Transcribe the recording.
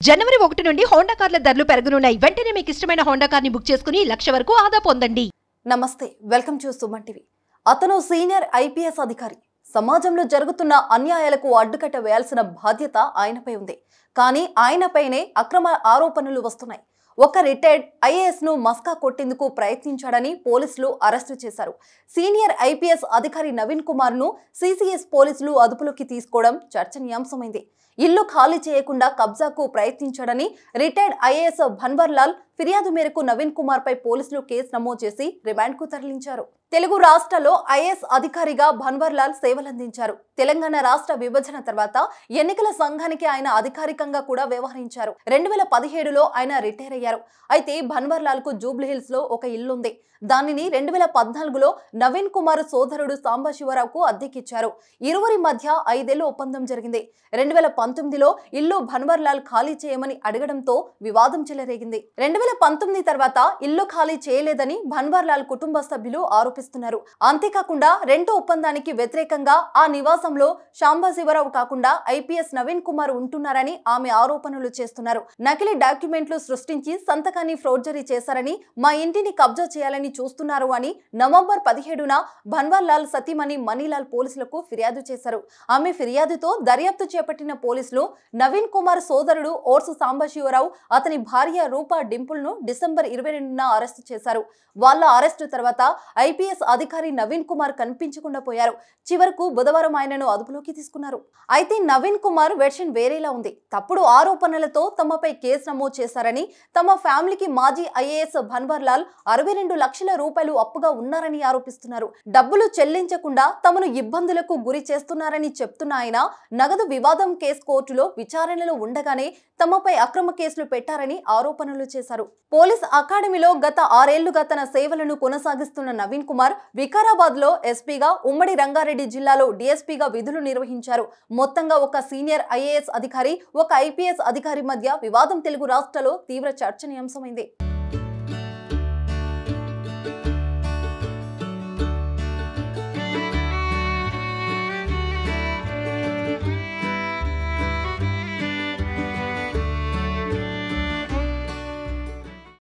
జనవరి 1 నుండి హోండా కార్ల ధరలు పెరగనున్నాయి. వెంటనే మీకు ఇష్టమైన హోండా కార్ని బుక్ చేసుకుని 1,00,000 వరకు ఆదా పొందండి. నమస్తే, వెల్కమ్ టు సుమన్ టీవీ. అతను సీనియర్ ఐపీఎస్ అధికారి. సమాజంలో జరుగుతున్న అన్యాయాలకు అడ్డుకట్ట వేయాల్సిన బాధ్యత ఆయనపై ఉంది. కానీ ఆయనపైనే అక్రమ ఆరోపణలు వస్తున్నాయి. ఒక రిటైర్డ్ ఐఏఎస్ ను మస్కా కొట్టేందుకు ప్రయత్నించాడని పోలీసులు అరెస్టు చేశారు. సీనియర్ ఐపీఎస్ అధికారి నవీన్ కుమార్ ను సిసిఎస్ పోలీసులు అదుపులోకి తీసుకోవడం చర్చనీయాంశమైంది. ఇల్లు ఖాళీ చేయకుండా కబ్జాకు ప్రయత్నించాడని రిటైర్డ్ ఐఏఎస్ భన్వర్ లాల్ ఫిర్యాదు మేరకు నవీన్ కుమార్ పై పోలీసులు కేసు నమోదు చేసి రిమాండ్ కు తరలించారు. తెలుగు రాష్ట్రాల్లో ఐఏఎస్ అధికారిగా భన్వర్ లాల్ సేవలందించారు. తెలంగాణ రాష్ట్ర విభజన తర్వాత ఎన్నికల సంఘానికి ఆయన అధికారికంగా కూడా వ్యవహరించారు. 2017లో ఆయన రిటైర్ అయ్యారు. అయితే భన్వర్ లాల్ కు జూబ్లీహిల్స్ లో ఒక ఇల్లుంది. దానిని 2014లో నవీన్ కుమార్ సోదరుడు సాంబశివరావుకు అద్దెకిచ్చారు. ఇరువురి మధ్య 5 ఏళ్ల ఒప్పందం జరిగింది. 2019లో ఇల్లు భన్వర్ లాల్ ఖాళీ చేయమని అడగడంతో వివాదం చెలరేగింది. 2019 తర్వాత ఇల్లు ఖాళీ చేయలేదని భన్వర్ లాల్ కుటుంబ సభ్యులు ఆరోపిస్తున్నారు. అంతేకాకుండా రెంటో ఒప్పందానికి వ్యతిరేకంగా ఆ నివాసంలో సాంబశివరావు కాకుండా ఐపీఎస్ నవీన్ కుమార్ ఉంటున్నారని ఆమె ఆరోపణలు చేస్తున్నారు. నకిలీ డాక్యుమెంట్లు సృష్టించి సంతకాన్ని ఫోర్జరీ చేశారని, మా ఇంటిని కబ్జా చేయాలని చూస్తున్నారు అని నవంబర్ 17న భన్వర్ లాల్ సతీమణి మనీలాల్ పోలీసులకు ఫిర్యాదు చేశారు. ఆమె ఫిర్యాదుతో దర్యాప్తు చేపట్టిన పోలీసులు నవీన్ కుమార్ సోదరుడు ఓర్సు సాంబశివరావు, అతని భార్య రూపా డింపుల్ ను డిసెంబర్ 22న అరెస్టు చేశారు. వాళ్ళ అరెస్టు తర్వాత ఐపీఎస్ అధికారి నవీన్ కుమార్ కనిపించకుండా పోయారు. చివరకు బుధవారం ఆయనను అదుపులోకి తీసుకున్నారు. అయితే నవీన్ కుమార్ వెర్షన్ వేరేలా ఉంది. తప్పుడు ఆరోపణలతో తమపై కేసు నమోదు చేశారని, తమ ఫ్యామిలీకి మాజీ ఐఏఎస్ భన్వర్ లాల్ 62 లక్షల రూపాయలు అప్పుగా ఉన్నారని ఆరోపిస్తున్నారు. డబ్బులు చెల్లించకుండా తమను ఇబ్బందులకు గురి చేస్తున్నారని చెప్తున్న ఆయన నగదు వివాదం కేసు కోర్టులో విచారణలో ఉండగానే తమపై అక్రమ కేసులు పెట్టారని ఆరోపణలు చేశారు. పోలీస్ అకాడమీలో గత 6 ఏళ్లుగా తన సేవలను కొనసాగిస్తున్న నవీన్ కుమార్ వికారాబాద్ లో ఎస్పీగా, ఉమ్మడి రంగారెడ్డి జిల్లాలో డీఎస్పీగా విధులు నిర్వహించారు. మొత్తంగా ఒక సీనియర్ ఐఏఎస్ అధికారి, ఒక ఐపీఎస్ అధికారి మధ్య వివాదం తెలుగు రాష్ట్రాల్లో తీవ్ర చర్చనీయాంశమైంది.